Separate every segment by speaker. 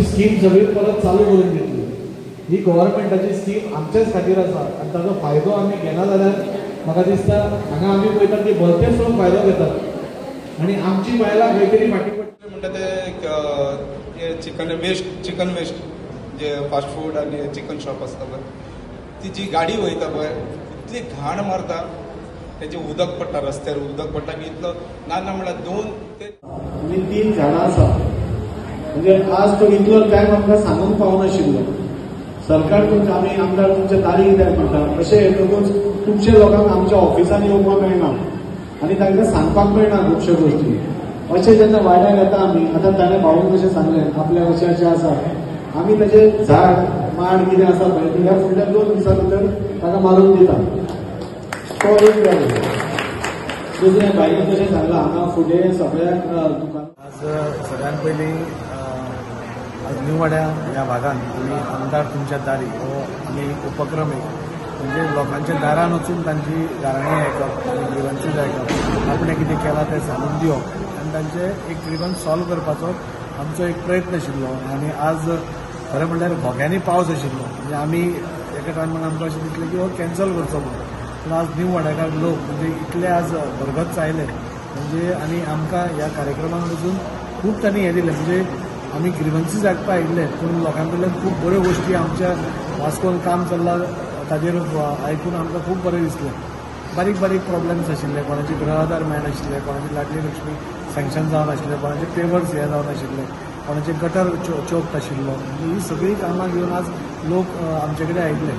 Speaker 1: Scheme सगळी परत चालू करून घेतली। ही गव्हर्नमेंटाची स्कीम आमच्याच खातीर आसा आनी ताचो फायदो आमी घेना जाल्यार म्हाका दिसता हांगा आमी पळयतात की भलतेच लोक फायदो घेतात आनी आमची बायलां खंय तरी फाटी पडटा।
Speaker 2: म्हणटा ते चिकन वेस्ट जे फास्ट फूड आनी चिकन शॉप आसता पळय ती जी गाडी वयता पळय इतली घाण मारता तेजे उदक पडटा रस्त्यार उदक पडटा की इतलो ना म्हणल्यार 2 ते
Speaker 1: 3 झाडां आसा म्हणजे आज तो इतलो टायम आमकां सांगूंक पावनाशिल्लो। सरकार तुमकां आमी आमदार तुमच्या दारी कित्याक म्हणटा अशें हेतूनच खुबशे लोकांक आमच्या ऑफिसांनी येवपाक मेळना आनी तांकां सांगपाक मेळना खुबश्यो गोश्टी। अशें जेन्ना वाड्यार येता आमी आतां ताणें भाऊन कशें सांगलें आपल्या अशें अशें आसा आमी ताचें झाड माड कितें आसा पळय त्या फुडल्या 2 दिसां भितर ताका मारून दिता। तो एक गजाल। दुसरें भाईन कशें सांगलां हांगा फुडें सगळ्याक दुकान
Speaker 3: आज सगळ्यात पयलीं आज न्यू वाड्या ह्या भागात आमी आमदार तुमच्या दारी हो आमी उपक्रम म्हणजे लोकांच्या दारान वचून तांची गाराणी आयकप आनी ग्रिवन्सीस आयकप आपणें कितें केलां तें सांगून दिवप आनी तांचे एक ग्रिवन्स सॉल्व करपाचो आमचो एक प्रयत्न आशिल्लो। आनी आज खरें म्हणल्यार भोग्यांनी पावस आशिल्लो म्हणजे आमी एका टायमार आमकां अशें दिसलें की हो कॅन्सल करचो म्हणून पूण आज न्यू वाड्याकार लोक म्हणजे इतले आज भरगत आयले म्हणजे आनी आमकां ह्या कार्यक्रमाक वचून खूब तांणी हें दिलें म्हणजे आमी ग्रिवन्सीस आयकपा आयिल्ले पूण लोकां कडल्यान खूब बऱ्यो गोश्टी आमच्या वास्कोन काम चल्लां ताजेर आयकून आमकां खूब बरें दिसलें। बारीक बारीक प्रॉब्लेम्स आशिल्ले कोणाचे गृह आधार मेळनाशिल्ले कोणाची लाडली लक्ष्मी सँक्शन जावन आशिल्ले कोणाचे पेवर्स हे जावन आशिल्ले कोणाचे गटर चोक आशिल्लो म्हणजे ही सगळी कामां घेवन आज लोक आमचे कडेन आयिल्ले।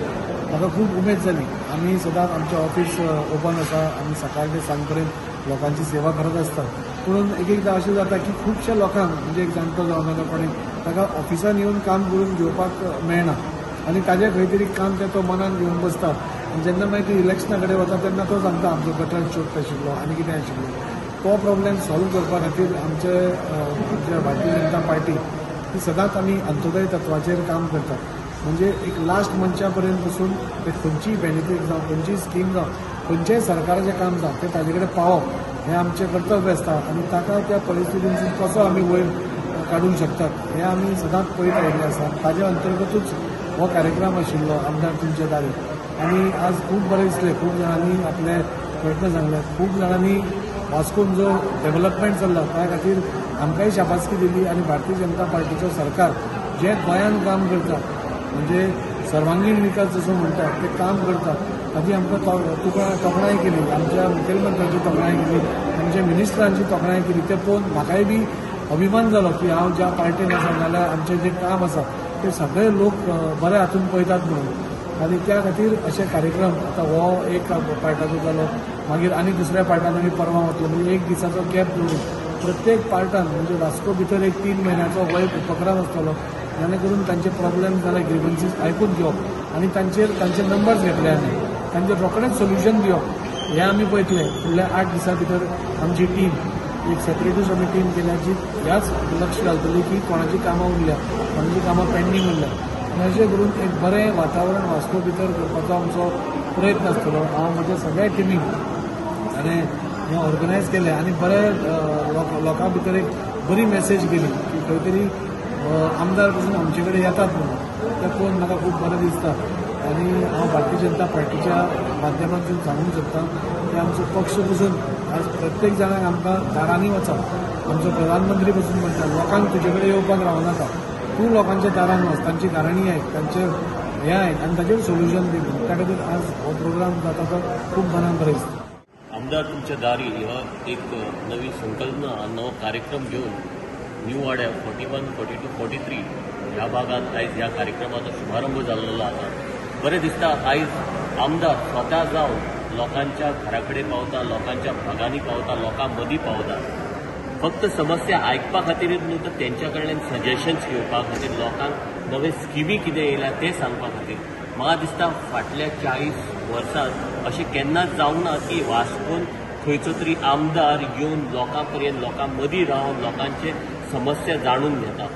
Speaker 3: म्हाका खूब उमेद जाली। आमी सदांच आमचें ऑफीस ओपन आसा आमी सकाळ ते सांज पर्यंत लोकांची सेवा करत आसता पूण एकदां अशें जाता की खुबश्या लोकांक म्हणजे एक जाणटो जावं नाका कोणी ताका ऑफिसान येवन काम करून घेवपाक मेळना आनी ताजें खंय तरी काम तें तो मनान घेवन बसता आनी जेन्ना मागीर ती इलेक्शना कडेन वता तेन्ना तो सांगता आमचो गटर चोक आशिल्लो आनी कितें आशिल्लो। तो प्रॉब्लेम सॉल्व करपा खातीर आमच्या भारतीय जनता पार्टी ही सदांच आमी अंत्योदय तत्वाचेर काम करतात म्हणजे एक लास्ट मनशा पर्यंत वचून ते खंयचीय बेनिफीट जावं खंयचीय स्कीम जावं खंयचेंय सरकाराचें काम जावं तें ताजे कडेन पावप हें आमचें कर्तव्य आसता आनी ताका त्या परिस्थितींतसून कसो आमी वयर काडूंक शकतात हें आमी सदांच पळयत आयिल्लें आसा। ताजे अंतर्गतूच हो कार्यक्रम आशिल्लो आमदार तुमच्या दारी आनी आज खूब बरें दिसलें। खूब जाणांनी आपले प्रयत्न सांगले खूब जाणांनी वास्कोन जो डेव्हलपमेंट चल्ला त्या खातीर आमकांय शाबासकी दिली आनी भारतीय जनता पार्टीचो सरकार जे गोंयान काम करता म्हणजे सर्वांगीण विकास जसो म्हणटात ते काम करता ताची आमकां तोखणाय केली आमच्या मुखेलमंत्र्याची तोखणाय केली आमच्या मिनिस्टरांची तोखणाय केली ते पळोवन म्हाकाय बी अभिमान जालो की हांव ज्या पार्टीन आसा नाल्यार आमचें जें काम आसा ते सगळे लोक बऱ्या हातून पळयतात म्हणून आनी त्या खातीर अशे कार्यक्रम आतां हो एक पार्टाचो जालो मागीर आनी दुसऱ्या पार्टान आमी परवां वतलो म्हणजे एक दिसाचो गॅप दवरून प्रत्येक पार्टान म्हणजे वास्को भितर एक 3 म्हयन्याचो हो एक उपक्रम आसतलो जेणे करून तांचे प्रॉब्लेम जाल्यार ग्रिवन्सीस आयकून घेवप आनी तांचे नंबर्स घेतले आमी तांचे रोखडेंच सोल्युशन दिवप हें आमी पळयतले। फुडल्या 8 दिसां भितर आमची टीम एक सेपरेटूच आमी टीम केल्या जी ह्याच लक्ष घालतली की कोणाची कामां उरल्या कोणाची कामां पेंडींग उरल्या आनी अशें करून एक बरें वातावरण वास्को भितर करपाचो आमचो प्रयत्न आसतलो। हांव म्हज्या सगळ्या टिमीक आनी हें ऑर्गनायज केलें आनी बरें लोकां भितर एक बरी मॅसेज गेली की खंय तरी आमदार पसून आमचे कडेन येतात म्हणून तें पळोवन म्हाका खूब बरें दिसता आनी हांव भारतीय जनता पार्टीच्या माध्यमांतून सांगूंक सोदतां की आमचो पक्ष पसून आज प्रत्येक जाणांक आमकां दारांनी वचप आमचो प्रधानमंत्री पसून म्हणटा लोकांक तुजे कडेन येवपाक रावनाका तूं लोकांच्या दारान वच तांची गाराणी आयक तांचे हें आयक आनी ताचेर सोल्युशन दी त्या खातीर आज हो प्रोग्राम जाता तो खूब मनाक बरें दिसता।
Speaker 4: आमदार तुमच्या दारी हो एक नवी संकल्पना नवो कार्यक्रम घेवन न्यू वाड्या 41, 42, 43 ह्या भागात आयज ह्या कार्यक्रमाचो शुभारंभ जाल्लो आसा। बरें दिसता आयज आमदार स्वता जावन लोकांच्या घरा कडेन पावता लोकांच्या भागांनी पावता लोकां मदीं पावता फक्त समस्या आयकपा खातीरच न्हू तर तेंच्या कडल्यान सजेशन्स घेवपा खातीर लोकांक नवे स्किमी कितें येयल्या तें सांगपा खातीर म्हाका दिसता फाटल्या 40 वर्सांत अशें केन्नाच जावंक ना की वास्कोन खंयचो तरी आमदार येवन लोकां पर्यंत लोकां मदीं रावन लोकांचे समस्या जाणून घेता।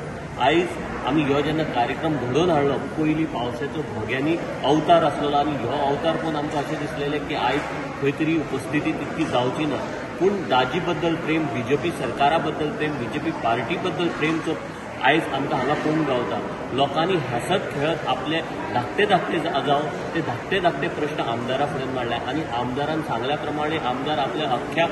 Speaker 4: आयज आमी ह्यो जेन्ना कार्यक्रम घडोवन हाडलो पयलीं पावसाचो भोग्यांनी अवतार आसलेलो आनी ह्यो अवतार पळोवन आमकां अशें दिसलेलें की आयज खंय तरी उपस्थिती तितकी जावची ना पूण दाजी बद्दल प्रेम बीजेपी सरकारा बद्दल प्रेम बीजेपी पार्टी बद्दल प्रेम जो आयज आमकां हांगा पळोवंक गावता लोकांनी हसत खेळत आपले धाकटे जावं ते धाकटे प्रश्न आमदारा फुड्यान मांडले आनी आमदारान सांगल्या प्रमाणे आमदार आपल्या अख्ख्या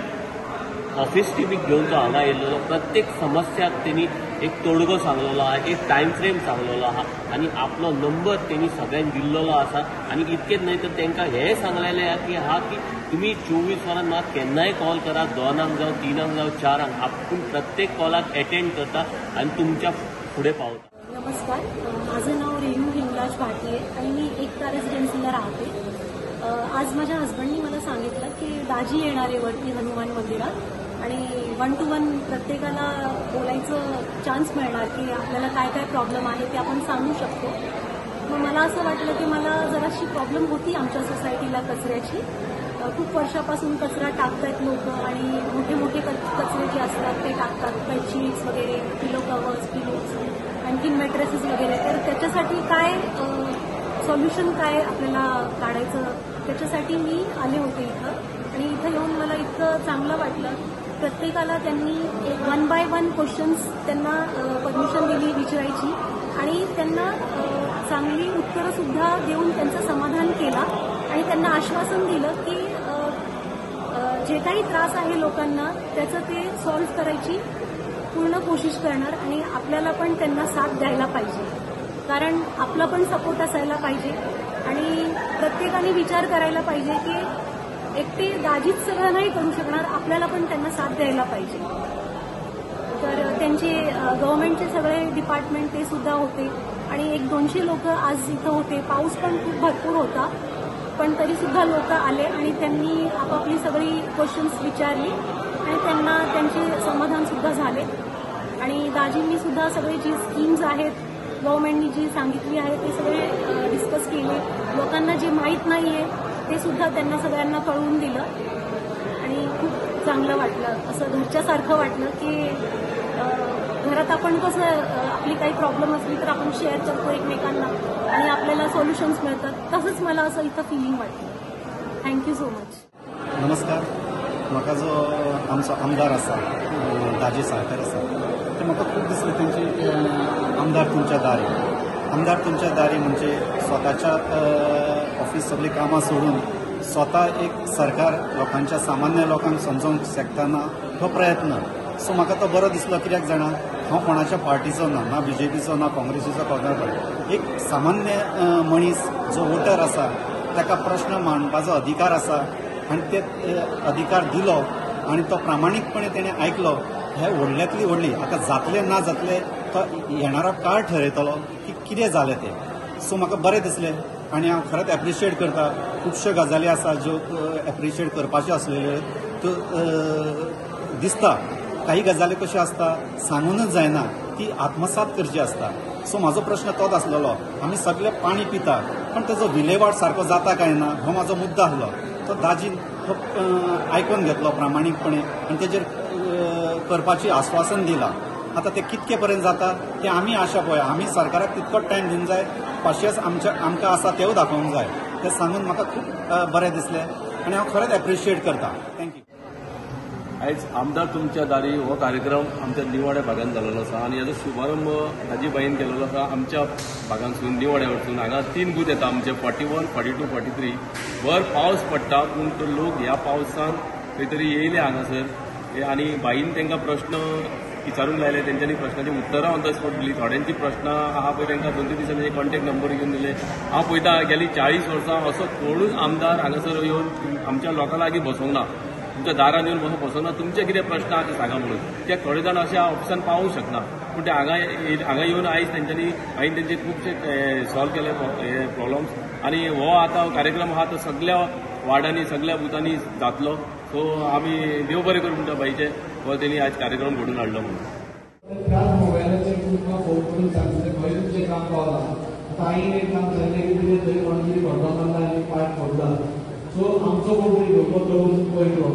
Speaker 4: ऑफिस टिमीक घेवन जो हांगा येयल्लो प्रत्येक समस्याक तेणी एक तोडगो सांगलेलो आहा, एक टायम फ्रेम सांगलेलो आहा आनी आपलो नंबर तेणी सगळ्यांक दिल्लेलो आसा आनी इतकेच न्हय तर तांकां हेंय सांगलेलें आहा की तुमी 24 वरां म्हाका केन्नाय कॉल करा 2 जावं 3 जावं 4 आपूण प्रत्येक कॉलाक अटेंड करता आनी तुमच्या फुडें पावता.
Speaker 5: नमस्कार, माझं नाव रेणू हिंगराज भाटिये आणि मी एकता रेसिडेन्सीला राहते. आज माझ्या हस्बंडनी मला सांगितलं की दाजी येणार आहे वरती हनुमान मंदिरात आणि 1 to 1 प्रत्येकाला बोलायचं चान्स मिळणार की आपल्याला काय काय प्रॉब्लेम आहे ते आपण सांगू शकतो. मग मला असं वाटलं की मला जराशी प्रॉब्लेम होती आमच्या सोसायटीला कचऱ्याची. खूप वर्षापासून कचरा टाकतात लोक आणि मोठे मोठे कचरे जे असतात ते टाकतात, बेडशीट्स वगैरे, पिलो कवर्स, पिलोज, आणखीन मॅट्रेसेस वगैरे. तर त्याच्यासाठी काय सॉल्युशन काय आपल्याला काढायचं त्याच्यासाठी मी आले होते इथं आणि इथं येऊन मला इतकं चांगलं वाटलं. प्रत्येकाला त्यांनी 1 by 1 क्वेश्चन्स त्यांना परमिशन दिली विचारायची आणि त्यांना चांगली उत्तरंसुद्धा देऊन त्यांचं समाधान केलं आणि त्यांना आश्वासन दिलं की जे काही त्रास आहे लोकांना त्याचं ते सॉल्व्ह करायची पूर्ण कोशिश करणार आणि आपल्याला पण त्यांना साथ द्यायला पाहिजे, कारण आपला पण सपोर्ट असायला पाहिजे आणि प्रत्येकाने विचार करायला पाहिजे की एकटे दाजीच सगळं नाही करू शकणार, आपल्याला पण त्यांना साथ द्यायला पाहिजे. तर त्यांचे गव्हर्नमेंटचे सगळे डिपार्टमेंट ते सुद्धा होते आणि 100-200 लोक आज इथं होते. पाऊस पण खूप भरपूर होता पण तरीसुद्धा लोक आले आणि त्यांनी आपापली सगळी क्वेश्चन्स विचारली आणि त्यांना त्यांचे समाधानसुद्धा झाले. आणि दाजींनी सुद्धा सगळे जी स्कीम्स आहेत गव्हर्नमेंटनी जी सांगितली आहे ते सगळे डिस्कस केले. लोकांना जे माहीत नाही आहे ते सुद्धा त्यांना सगळ्यांना कळवून दिलं आणि खूप चांगलं वाटलं, असं घरच्यासारखं वाटलं की घरात आपण कसं आपली काही प्रॉब्लेम असली तर आपण शेअर करतो एकमेकांना आणि आपल्याला सोल्युशन्स मिळतात, तसंच मला असं इथं फिलिंग वाटलं. Thank you so much.
Speaker 6: नमस्कार. म्हाका जो आमचो आमदार आसा दाजी साळकर आसा ते म्हाका खूब दिसलें तेंची आमदार तुमच्या दारी म्हणजे स्वताच्या ऑफिस सगळी कामां सोडून स्वता एक सरकार लोकांच्या सामान्य लोकांक समजोवंक शकतना हो प्रयत्न. सो म्हाका तो बरो दिसलो. कित्याक जाणा हांव कोणाच्या पार्टीचो ना बीजेपीचो ना काँग्रेसीचो कोणाचो. एक सामान्य मनीस जो वोटर आसा ताका प्रश्न मांडपाचो अधिकार आसा आनी ते अधिकार दिलो आनी तो प्रामाणीकपणे तेणें आयकलो. हे व्हडल्यांतली व्हडली आतां जातलें ना जातलें तो येणारो काळ ठरयतलो की कितें जालें तें. सो म्हाका बरें दिसलें आनी हांव खरेंच एप्रिशिएट करता. खुबश्यो गजाली आसा ज्यो एप्रिशिएट करपाच्यो आसलेल्यो त्यो दिसता. काही गजाली कश्यो आसता सांगूनच जायना, ती आत्मसात करची आसता. सो म्हाजो प्रश्न तोच आसलेलो. आमी सगळे पाणी पिता पण तेजो विलेवाट सारको जाता काय ना हो म्हाजो मुद्दो आसलो. तो दाजीन तो आयकून घेतलो प्रामाणीकपणे आनी तेजेर करपाची आश्वासन दिलां. आतां ते कितके पर्यंत जाता ते आमी आशा पळय. आमी सरकाराक तितकोच टायम दिवंक जाय, पाशियेंस आमकां आसा तेवूय दाखोवंक जाय. ते सांगून म्हाका खूब बरें दिसलें आनी हांव खरेंच एप्रिशिएट करता. थँक्यू.
Speaker 7: आयज आमदार तुमच्या दारी हो कार्यक्रम आमच्या निवाड्या भागांत जाल्लो आसा आनी हाजो शुभारंभ ताजी बाईन केल्लो आसा आमच्या भागांतसून निवाड्या वरसून. हांगा 3 बूथ येता आमचे 41, 42, 43. भर पावस पडटा पूण तो लोक ह्या पावसान खंय तरी येयले हांगासर आनी बाईन तांकां प्रश्न विचारूंक लायले. तेंच्यांनी प्रश्नाची उतरां ऑन द स्पॉट दिली. थोड्यांची प्रश्न आहा पळय तांकां 2-3 दिसांनी कॉन्टॅक्ट नंबर घेवन दिले. हांव पळयता गेली 40 वर्सां असो कोणूच आमदार हांगासर येवन आमच्या लोकां लागीं बसोंक ना, तुमच्या दारान येवन बसोंक ना. तुमचे कितें प्रश्न आहा ते सांगा म्हणून. कित्याक थोडे जाण अशे ऑफिसान पावूंक शकना पूण ते हांगा येवन आयज तेंच्यांनी हांवें तेंचे खुबशे सॉल्व केले हे प्रॉब्लम्स आनी हो आतां कार्यक्रम आहा तो सगळ्या वार्डांनी सगळ्या बुथांनी जातलो. सो आमी देव बरें करूं म्हणटा बाईचे हो तेणी आयज कार्यक्रम घडोवन हाडलो म्हणून.
Speaker 8: त्याच मोबायलाचेर तुमकां फोन करून सांगतले खंय तुमचें काम पावलां. आतां हांवें एक काम सांगलें की तुवें थंय कोण तरी घडलो मारला आनी पार्ट पडला. सो आमचो कोण तरी घेवचो तो पळयलो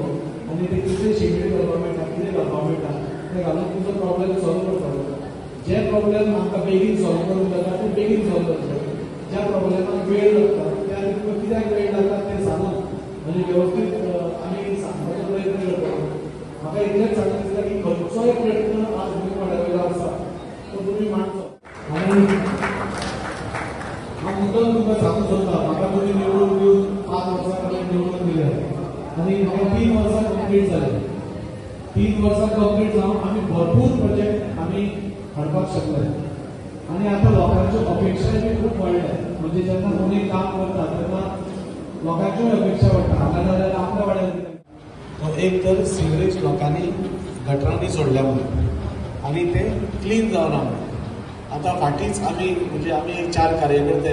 Speaker 8: आनी ते कितें शेड्यूल करपाक मेळटा कितें घालपाक मेळटा तें घालून तुमचो प्रॉब्लेम सॉल्व करपाक. जे प्रॉब्लेम आमकां बेगीन सॉल्व करूंक जाता ते बेगीन सॉल्व करचे. ज्या प्रॉब्लेमाक वेळ लागता त्या तुमकां कित्याक वेळ लागता तें सांगून म्हणजे वेवस्थीत आमी सांगपाचो प्रयत्न करता. म्हाका इतलेंच सांगूंक दिसता की खंयचोय प्रयत्न आज निवडलेलो आसा तो तुम्ही मांडचो आणि हांव मुद्दम तुमकां सांगूंक सोदता म्हाका तुमी निवडून दिवन 5 वर्सां पर्यंत निवडून दिले आनी म्हाका 3 वर्सां कंप्लीट जाली 3 वर्सां कंप्लीट जावन आमी भरपूर प्रोजेक्ट आमी हाडपाक शकले आनी आतां लोकांच्यो अपेक्षाय बी खूब वाडल्या म्हणजे जेन्ना कोणी काम करता तेन्ना लोकांच्योय अपेक्षा वाडटा हांगा जाल्यार आपल्या वाड्यार
Speaker 1: एक तर सिवरेज लोकांनी गटरांनी सोडल्या म्हणून आणि ते क्लीन जावना म्हणून आता फाटीच आमी म्हणजे आमी एक 4 कार्यकर्ते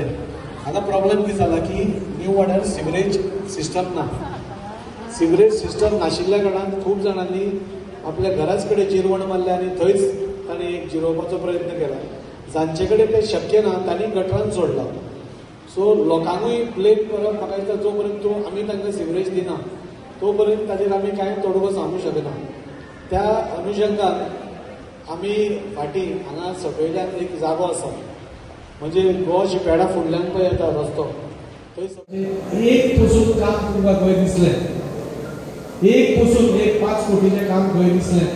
Speaker 1: आता प्रॉब्लेम कितें जाला की न्यू वाड्यार सिवरेज सिस्टम ना सिवरेज सिस्टम नाशिल्ल्या कारणान खूब जाणांनी आपल्या घराच कडेन जिरवण मारल्या आनी थंयच तांणी एक जिरोवपाचो प्रयत्न केला जांचे कडेन ते शक्य ना तांणी गटरान सोडला सो लोकांकूय ब्लेम करप म्हाका दिसता जो पर्यंत आमी तांकां सिवरेज दिना तो पर्यंत ताजेर आमी कांय तोडगो सांगूंक शकना त्या अनुशंगान आमी फाटीं हांगा सकयल्यान एक जागो आसा म्हणजे गोश पेडा फुडल्यान पळय येता रस्तो थंय
Speaker 8: एक पसून काम तुमकां खंय दिसलें एक पसून एक 5 कोटीचें काम खंय दिसलें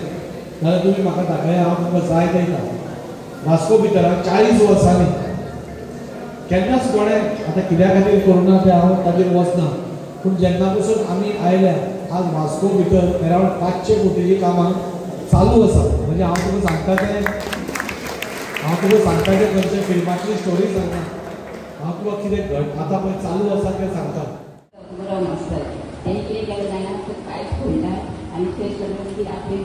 Speaker 8: जाल्यार तुमी म्हाका दाखया हांव तुमकां जाय दिता वास्को भितराक 40 वर्सांनी केन्नाच कोणें आतां कित्या खातीर करुना तें हांव ताजेर वचना पूण जेन्ना पसून आमी आयल्या आज वास्को भितर अरावंड 500 कोटीची कामां चालू आसा म्हणजे हांव तुका सांगता तें खंयच्या फिल्मातली स्टोरी सांगना हांव तुका कितें आतां पळय चालू आसा तें सांगता
Speaker 9: बरो मास्तर तेणी कितें केलें जाणा कांयच फोडला आनी थंय सगळें कितें आपले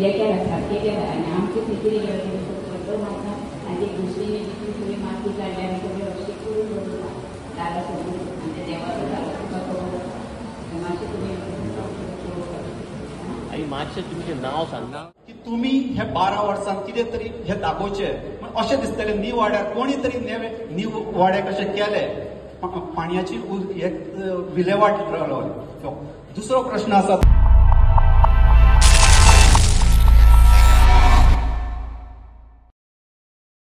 Speaker 9: लेटर आसा ते आनी आमचे थंय कितें फोटो मारता आनी ते दुसरी थोडी माती काडल्या आनी थोडी अशें करून दवरता दारा सोडून आनी ते देवाचो दारो तुका खबर मातशें तुमी
Speaker 4: आई मातशें तुमचें नांव सांगा
Speaker 6: की तुमी हे 12 वर्सांत कितें तरी हे दाखोवचें पण अशें दिसतलें नीव वाड्यार कोणी तरी नीव वाड्याक अशें केलें पाणयाची एक विलेवाट लावली दुसरो प्रश्न आसा